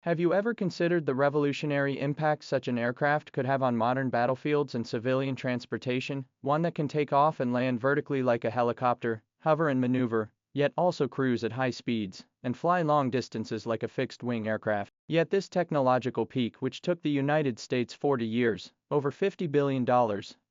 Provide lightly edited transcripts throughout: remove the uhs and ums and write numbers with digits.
Have you ever considered the revolutionary impact such an aircraft could have on modern battlefields and civilian transportation? One that can take off and land vertically like a helicopter, hover and maneuver, yet also cruise at high speeds, and fly long distances like a fixed-wing aircraft. Yet this technological peak, which took the United States 40 years, over $50 billion,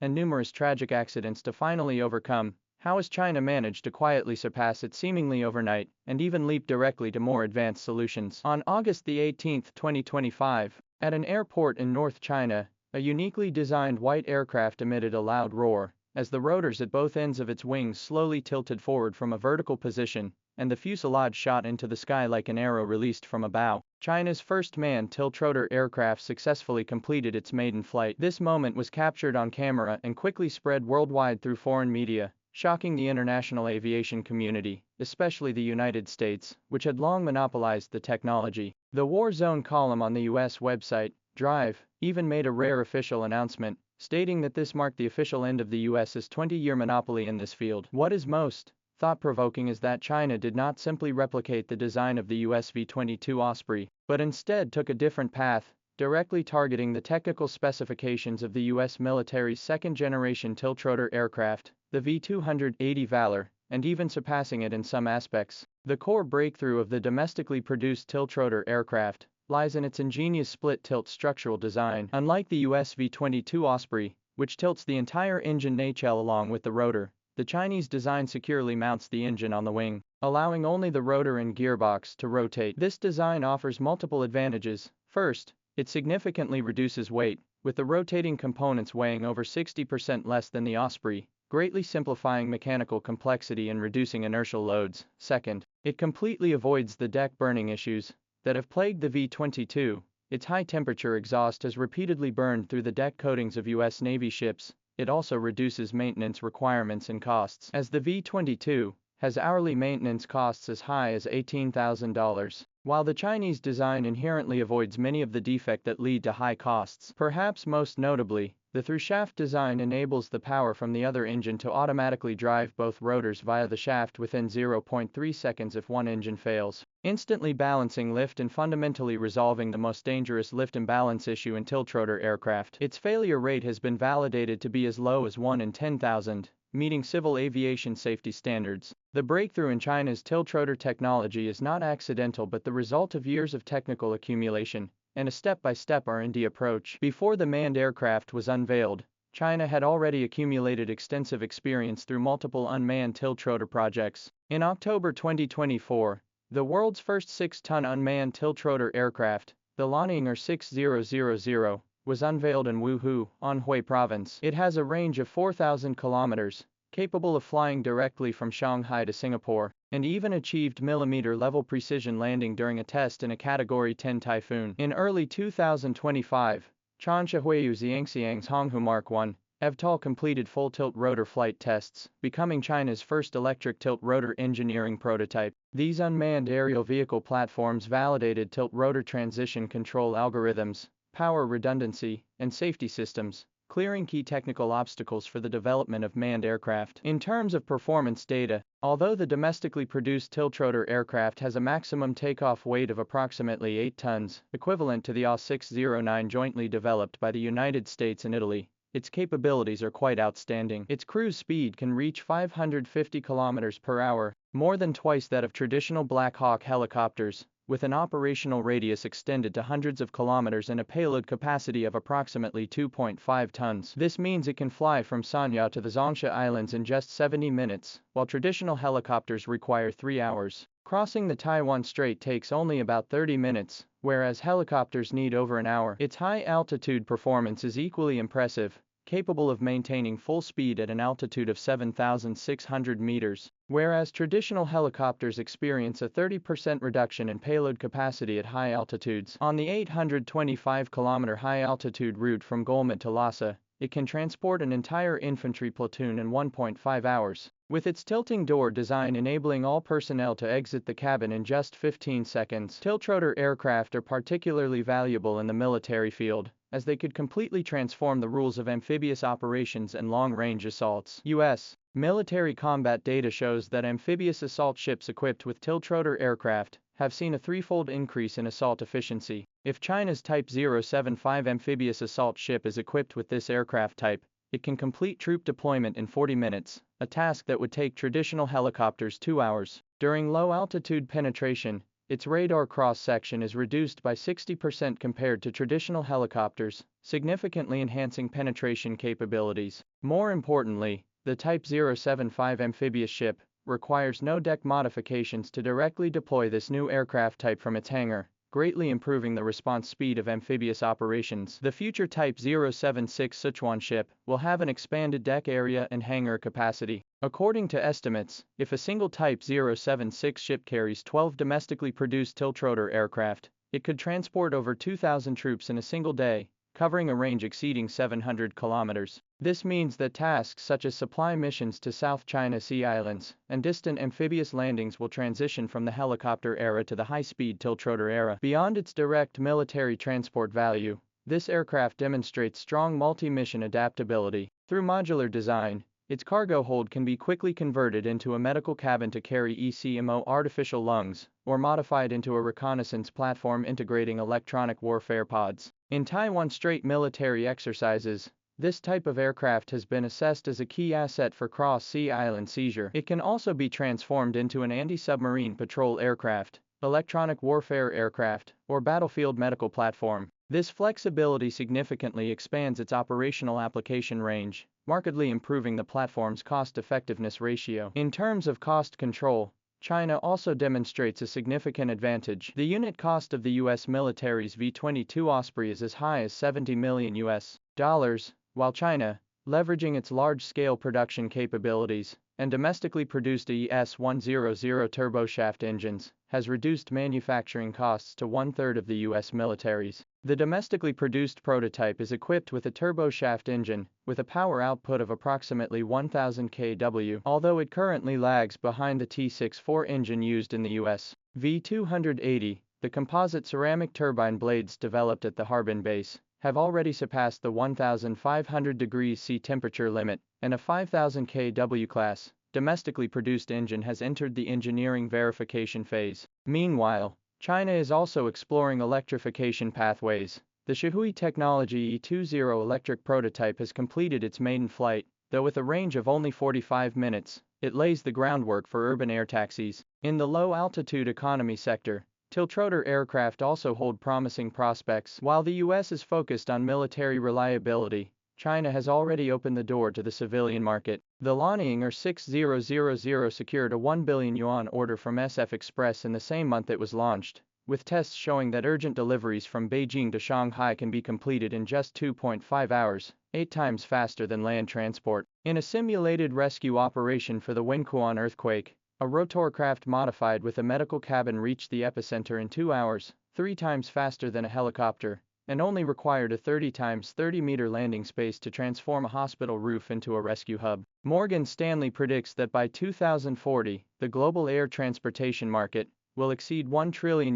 and numerous tragic accidents to finally overcome, how has China managed to quietly surpass it seemingly overnight, and even leap directly to more advanced solutions? On August 18, 2025, at an airport in North China, a uniquely designed white aircraft emitted a loud roar, as the rotors at both ends of its wings slowly tilted forward from a vertical position, and the fuselage shot into the sky like an arrow released from a bow. China's first manned tiltrotor aircraft successfully completed its maiden flight. This moment was captured on camera and quickly spread worldwide through foreign media, shocking the international aviation community, especially the United States, which had long monopolized the technology. The War Zone column on the US website, Drive, even made a rare official announcement, stating that this marked the official end of the US's 20-year monopoly in this field. What is most thought-provoking is that China did not simply replicate the design of the US V-22 Osprey, but instead took a different path, directly targeting the technical specifications of the US military's second-generation tiltrotor aircraft, the V-280 Valor, and even surpassing it in some aspects. The core breakthrough of the domestically produced tiltrotor aircraft lies in its ingenious split-tilt structural design. Unlike the US V-22 Osprey, which tilts the entire engine nacelle along with the rotor, the Chinese design securely mounts the engine on the wing, allowing only the rotor and gearbox to rotate. This design offers multiple advantages. First, it significantly reduces weight, with the rotating components weighing over 60% less than the Osprey, greatly simplifying mechanical complexity and reducing inertial loads. Second, it completely avoids the deck burning issues that have plagued the V-22. Its high-temperature exhaust has repeatedly burned through the deck coatings of US Navy ships. It also reduces maintenance requirements and costs, as the V-22 has hourly maintenance costs as high as $18,000. While the Chinese design inherently avoids many of the defects that lead to high costs, perhaps most notably, the through-shaft design enables the power from the other engine to automatically drive both rotors via the shaft within 0.3 seconds if one engine fails, instantly balancing lift and fundamentally resolving the most dangerous lift imbalance issue in tiltrotor aircraft. Its failure rate has been validated to be as low as 1 in 10,000, meeting civil aviation safety standards. The breakthrough in China's tiltrotor technology is not accidental but the result of years of technical accumulation and a step-by-step R&D approach. Before the manned aircraft was unveiled, China had already accumulated extensive experience through multiple unmanned tiltrotor projects. In October 2024, the world's first 6-ton unmanned tiltrotor aircraft, the Liaoninger 6000, was unveiled in Wuhu, Anhui Province. It has a range of 4,000 kilometers, capable of flying directly from Shanghai to Singapore, and even achieved millimeter-level precision landing during a test in a Category 10 typhoon. In early 2025, Chanshahuayu Zhangxiang's Honghu Mark I eVTOL completed full tilt rotor flight tests, becoming China's first electric tilt rotor engineering prototype. These unmanned aerial vehicle platforms validated tilt rotor transition control algorithms, power redundancy, and safety systems, clearing key technical obstacles for the development of manned aircraft. In terms of performance data, although the domestically produced tiltrotor aircraft has a maximum takeoff weight of approximately 8 tons, equivalent to the AW609 jointly developed by the United States and Italy, its capabilities are quite outstanding. Its cruise speed can reach 550 kilometers per hour, more than twice that of traditional Black Hawk helicopters, with an operational radius extended to hundreds of kilometers and a payload capacity of approximately 2.5 tons. This means it can fly from Sanya to the Zhongsha Islands in just 70 minutes, while traditional helicopters require 3 hours. Crossing the Taiwan Strait takes only about 30 minutes, whereas helicopters need over an hour. Its high-altitude performance is equally impressive, capable of maintaining full speed at an altitude of 7,600 meters, whereas traditional helicopters experience a 30% reduction in payload capacity at high altitudes. On the 825-kilometer high-altitude route from Golmud to Lhasa, it can transport an entire infantry platoon in 1.5 hours, with its tilting door design enabling all personnel to exit the cabin in just 15 seconds. Tiltrotor aircraft are particularly valuable in the military field, as they could completely transform the rules of amphibious operations and long-range assaults. U.S. military combat data shows that amphibious assault ships equipped with tiltrotor aircraft have seen a threefold increase in assault efficiency. If China's Type 075 amphibious assault ship is equipped with this aircraft type, it can complete troop deployment in 40 minutes, a task that would take traditional helicopters 2 hours. During low-altitude penetration, its radar cross-section is reduced by 60% compared to traditional helicopters, significantly enhancing penetration capabilities. More importantly, the Type 075 amphibious ship requires no deck modifications to directly deploy this new aircraft type from its hangar, greatly improving the response speed of amphibious operations. The future Type 076 Sichuan ship will have an expanded deck area and hangar capacity. According to estimates, if a single Type 076 ship carries 12 domestically produced tiltrotor aircraft, it could transport over 2,000 troops in a single day, covering a range exceeding 700 kilometers. This means that tasks such as supply missions to South China Sea islands and distant amphibious landings will transition from the helicopter era to the high-speed tiltrotor era. Beyond its direct military transport value, this aircraft demonstrates strong multi-mission adaptability. Through modular design, its cargo hold can be quickly converted into a medical cabin to carry ECMO artificial lungs, or modified into a reconnaissance platform integrating electronic warfare pods. In Taiwan Strait military exercises, this type of aircraft has been assessed as a key asset for cross-sea island seizure. It can also be transformed into an anti-submarine patrol aircraft, electronic warfare aircraft, or battlefield medical platform. This flexibility significantly expands its operational application range, markedly improving the platform's cost-effectiveness ratio. In terms of cost control, China also demonstrates a significant advantage. The unit cost of the U.S. military's V-22 Osprey is as high as $70 million, while China, leveraging its large-scale production capabilities and domestically produced ES-100 turboshaft engines, has reduced manufacturing costs to one-third of the U.S. military's. The domestically produced prototype is equipped with a turboshaft engine, with a power output of approximately 1,000 kW, although it currently lags behind the T-64 engine used in the U.S. V-280, the composite ceramic turbine blades developed at the Harbin base, have already surpassed the 1,500 degrees C temperature limit, and a 5,000 kW class, domestically produced engine has entered the engineering verification phase. Meanwhile, China is also exploring electrification pathways. The Shihui Technology E-20 electric prototype has completed its maiden flight, though with a range of only 45 minutes, it lays the groundwork for urban air taxis. In the low-altitude economy sector, tiltrotor aircraft also hold promising prospects. While the U.S. is focused on military reliability, China has already opened the door to the civilian market. The Liaoning 6000 secured a 1 billion yuan order from SF Express in the same month it was launched, with tests showing that urgent deliveries from Beijing to Shanghai can be completed in just 2.5 hours, 8 times faster than land transport. In a simulated rescue operation for the Wenquan earthquake, a rotorcraft modified with a medical cabin reached the epicenter in 2 hours, 3 times faster than a helicopter, and only required a 30 times 30 meter landing space to transform a hospital roof into a rescue hub. Morgan Stanley predicts that by 2040, the global air transportation market will exceed $1 trillion,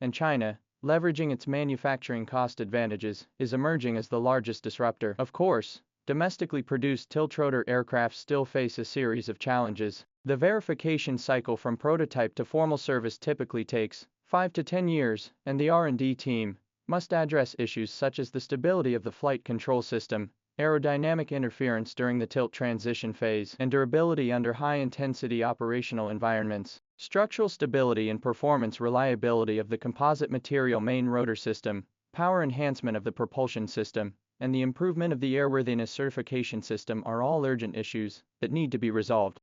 and China, leveraging its manufacturing cost advantages, is emerging as the largest disruptor. Of course, domestically produced tiltrotor aircraft still face a series of challenges. The verification cycle from prototype to formal service typically takes 5 to 10 years, and the R&D team must address issues such as the stability of the flight control system, aerodynamic interference during the tilt transition phase, and durability under high-intensity operational environments. Structural stability and performance reliability of the composite material main rotor system, power enhancement of the propulsion system, and the improvement of the airworthiness certification system are all urgent issues that need to be resolved.